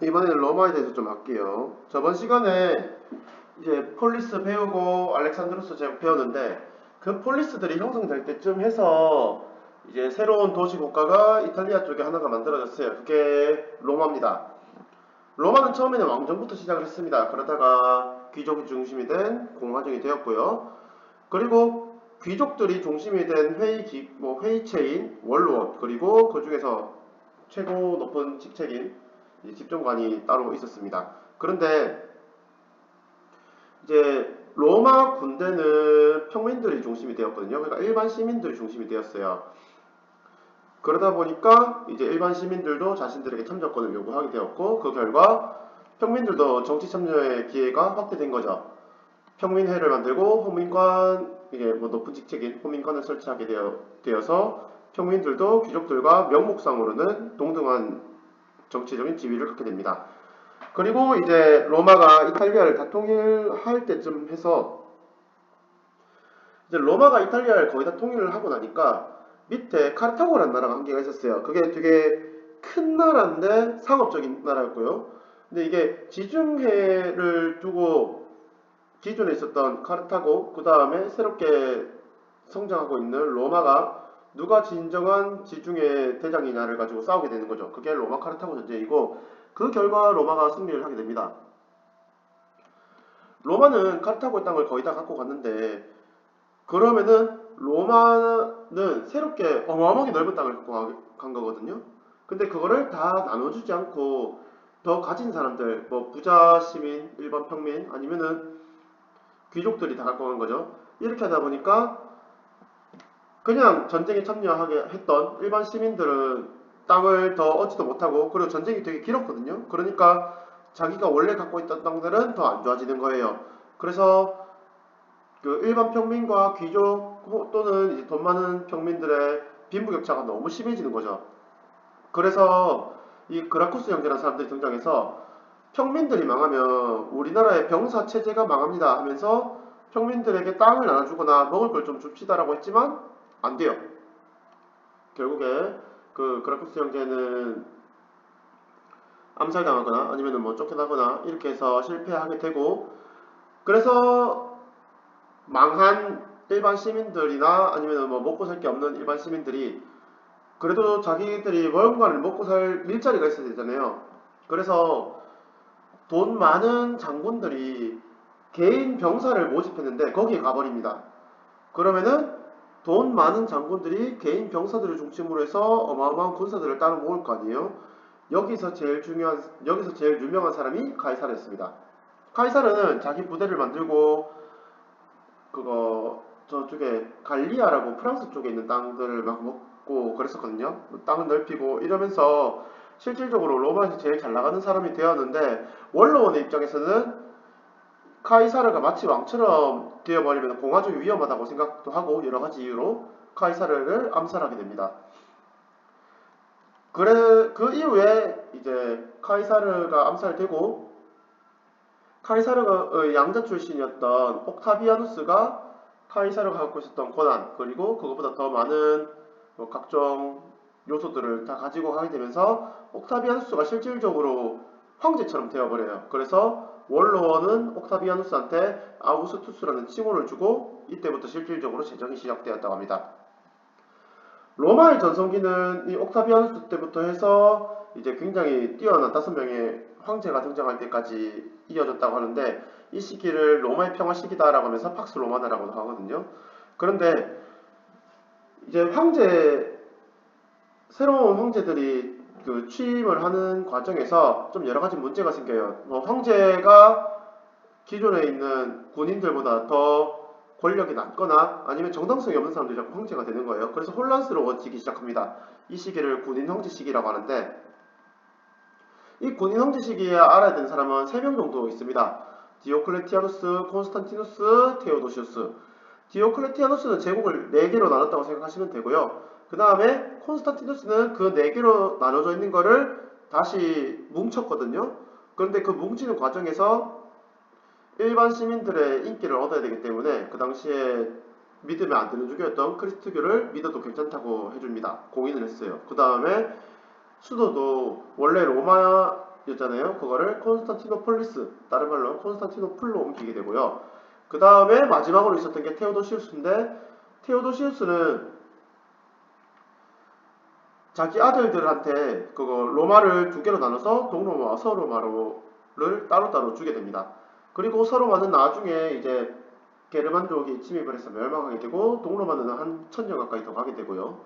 이번에는 로마에 대해서 좀 할게요. 저번 시간에 이제 폴리스 배우고 알렉산드로스 제국 배웠는데 그 폴리스들이 형성될 때쯤 해서 이제 새로운 도시 국가가 이탈리아 쪽에 하나가 만들어졌어요. 그게 로마입니다. 로마는 처음에는 왕정부터 시작을 했습니다. 그러다가 귀족이 중심이 된 공화정이 되었고요. 그리고 귀족들이 중심이 된 회의체인, 원로원, 그리고 그 중에서 최고 높은 직책인 집정관이 따로 있었습니다. 그런데 이제 로마 군대는 평민들이 중심이 되었거든요. 그러니까 일반 시민들이 중심이 되었어요. 그러다 보니까 이제 일반 시민들도 자신들에게 참정권을 요구하게 되었고 그 결과 평민들도 정치 참여의 기회가 확대된 거죠. 평민회를 만들고 호민관 이게 뭐 높은 직책인 호민관을 설치하게 되어서 평민들도 귀족들과 명목상으로는 동등한 정치적인 지위를 갖게 됩니다. 그리고 이제 로마가 이탈리아를 다 통일할 때쯤 해서 이제 로마가 이탈리아를 거의 다 통일을 하고 나니까 밑에 카르타고라는 나라가 한 개가 있었어요. 그게 되게 큰 나라인데 상업적인 나라였고요. 근데 이게 지중해를 두고 기존에 있었던 카르타고 그 다음에 새롭게 성장하고 있는 로마가 누가 진정한 지중해 대장이냐를 가지고 싸우게 되는 거죠. 그게 로마 카르타고 전쟁이고 그 결과 로마가 승리를 하게 됩니다. 로마는 카르타고의 땅을 거의 다 갖고 갔는데 그러면은 로마는 새롭게 어마어마하게 넓은 땅을 갖고 간 거거든요. 근데 그거를 다 나눠주지 않고 더 가진 사람들, 뭐 부자 시민, 일반 평민 아니면은 귀족들이 다 갖고 간 거죠. 이렇게 하다 보니까 그냥 전쟁에 참여하게 했던 일반 시민들은 땅을 더 얻지도 못하고 그리고 전쟁이 되게 길었거든요. 그러니까 자기가 원래 갖고 있던 땅들은 더 안 좋아지는 거예요. 그래서 그 일반 평민과 귀족 또는 이제 돈 많은 평민들의 빈부격차가 너무 심해지는 거죠. 그래서 이 그라쿠스 형제라는 사람들이 등장해서 평민들이 망하면 우리나라의 병사 체제가 망합니다 하면서 평민들에게 땅을 나눠주거나 먹을 걸 좀 줍시다라고 했지만 안 돼요. 결국에 그 그라쿠스 형제는 암살당하거나 아니면 뭐 쫓겨나거나 이렇게 해서 실패하게 되고 그래서 망한 일반 시민들이나 아니면 뭐 먹고 살 게 없는 일반 시민들이 그래도 자기들이 월급을 먹고 살 일자리가 있어야 되잖아요. 그래서 돈 많은 장군들이 개인 병사를 모집했는데 거기에 가버립니다. 그러면은 돈 많은 장군들이 개인 병사들을 중심으로 해서 어마어마한 군사들을 따로 모을 거 아니에요. 여기서 제일 유명한 사람이 카이사르였습니다. 카이사르는 자기 부대를 만들고 그거 저쪽에 갈리아라고 프랑스 쪽에 있는 땅들을 막 먹고 그랬었거든요. 땅을 넓히고 이러면서 실질적으로 로마에서 제일 잘 나가는 사람이 되었는데 원로원의 입장에서는 카이사르가 마치 왕처럼 되어버리면 공화국이 위험하다고 생각도 하고 여러 가지 이유로 카이사르를 암살하게 됩니다. 그 이후에 이제 카이사르가 암살되고 카이사르가 양자 출신이었던 옥타비아누스가 카이사르가 갖고 있었던 권한 그리고 그것보다 더 많은 뭐 각종 요소들을 다 가지고 가게 되면서 옥타비아누스가 실질적으로 황제처럼 되어버려요. 그래서 원로원은 옥타비아누스한테 아우구스투스라는 칭호를 주고 이때부터 실질적으로 제정이 시작되었다고 합니다. 로마의 전성기는 이 옥타비아누스 때부터 해서 이제 굉장히 뛰어난 5명의 황제가 등장할 때까지 이어졌다고 하는데 이 시기를 로마의 평화 시기다라고 하면서 팍스 로마나라고도 하거든요. 그런데 이제 새로운 황제들이 그 취임을 하는 과정에서 좀 여러 가지 문제가 생겨요. 뭐 황제가 기존에 있는 군인들보다 더 권력이 낮거나 아니면 정당성이 없는 사람들이 자꾸 황제가 되는 거예요. 그래서 혼란스러워지기 시작합니다. 이 시기를 군인 황제 시기라고 하는데 이 군인 황제 시기에 알아야 되는 사람은 3명 정도 있습니다. 디오클레티아누스, 콘스탄티누스, 테오도시우스. 디오클레티아누스는 제국을 4개로 나눴다고 생각하시면 되고요. 그 다음에 콘스탄티누스는 그 4개로 나눠져 있는 거를 다시 뭉쳤거든요. 그런데 그 뭉치는 과정에서 일반 시민들의 인기를 얻어야 되기 때문에 그 당시에 믿으면 안 되는 주교였던 크리스트교를 믿어도 괜찮다고 해줍니다. 공인을 했어요. 그 다음에 수도도 원래 였잖아요. 그거를 콘스탄티노폴리스, 다른 말로 콘스탄티노플로 옮기게 되고요. 그 다음에 마지막으로 있었던 게 테오도시우스인데, 테오도시우스는 자기 아들들한테 그거 로마를 두 개로 나눠서 동로마와 서로마를 따로따로 주게 됩니다. 그리고 서로마는 나중에 이제 게르만족이 침입을 해서 멸망하게 되고, 동로마는 한 1000년 가까이 더 가게 되고요.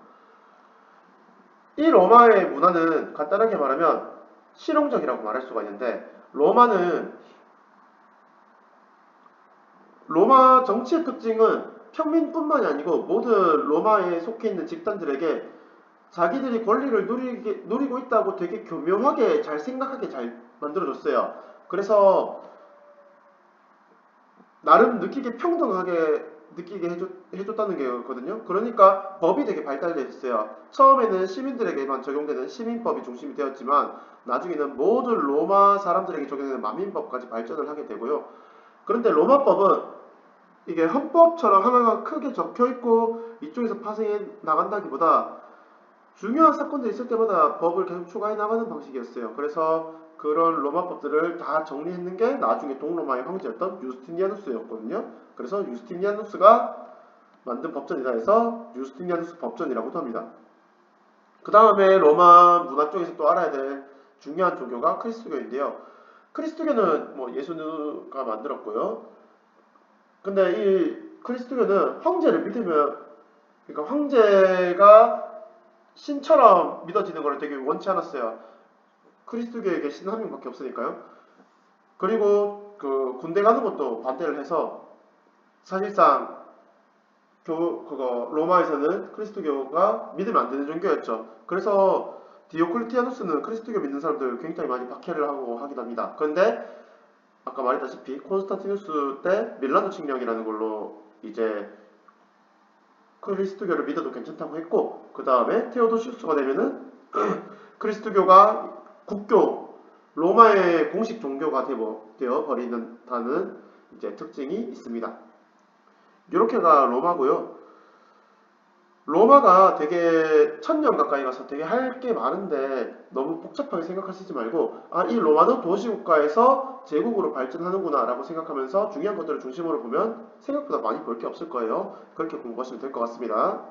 이 로마의 문화는 간단하게 말하면 실용적이라고 말할 수가 있는데, 로마 정치의 특징은 평민뿐만이 아니고 모든 로마에 속해 있는 집단들에게 자기들이 권리를 누리고 있다고 되게 교묘하게 잘 생각하게 잘 만들어줬어요. 그래서 나름 느끼게 평등하게 느끼게 해줬다는 게거든요. 그러니까 법이 되게 발달되어 있어요. 처음에는 시민들에게만 적용되는 시민법이 중심이 되었지만 나중에는 모든 로마 사람들에게 적용되는 만민법까지 발전을 하게 되고요. 그런데 로마법은 이게 헌법처럼 하나가 크게 적혀있고 이쪽에서 파생해 나간다기보다 중요한 사건들이 있을 때마다 법을 계속 추가해 나가는 방식이었어요. 그래서 그런 로마법들을 다 정리했는 게 나중에 동로마의 황제였던 유스티니아누스였거든요. 그래서 유스티니아누스가 만든 법전이다 해서 유스티니아누스 법전이라고도 합니다. 그 다음에 로마 문화 쪽에서 또 알아야 될 중요한 종교가 크리스토교인데요. 크리스토교는 뭐 예수가 만들었고요. 근데 이 크리스토교는 황제를 믿으면, 그러니까 황제가 신처럼 믿어지는 걸 되게 원치 않았어요. 그리스도교에게 신 한 명밖에 없으니까요. 그리고 그 군대 가는 것도 반대를 해서 사실상 그거 로마에서는 그리스도교가 믿으면 안 되는 종교였죠. 그래서 디오클리티아누스는 그리스도교 믿는 사람들 굉장히 많이 박해를 하고 하긴 합니다. 그런데 아까 말했다시피 콘스탄티누스 때 밀라노 칙령이라는 걸로 이제 그리스도교를 믿어도 괜찮다고 했고, 그 다음에 테오도시우스가 되면은 그리스도교가 국교, 로마의 공식 종교가 되어 버리는다는 이제 특징이 있습니다. 이렇게가 로마고요. 로마가 되게 1000년 가까이 가서 되게 할 게 많은데 너무 복잡하게 생각하시지 말고, 아, 이 로마는 도시국가에서 제국으로 발전하는구나 라고 생각하면서 중요한 것들을 중심으로 보면 생각보다 많이 볼 게 없을 거예요. 그렇게 공부하시면 될 것 같습니다.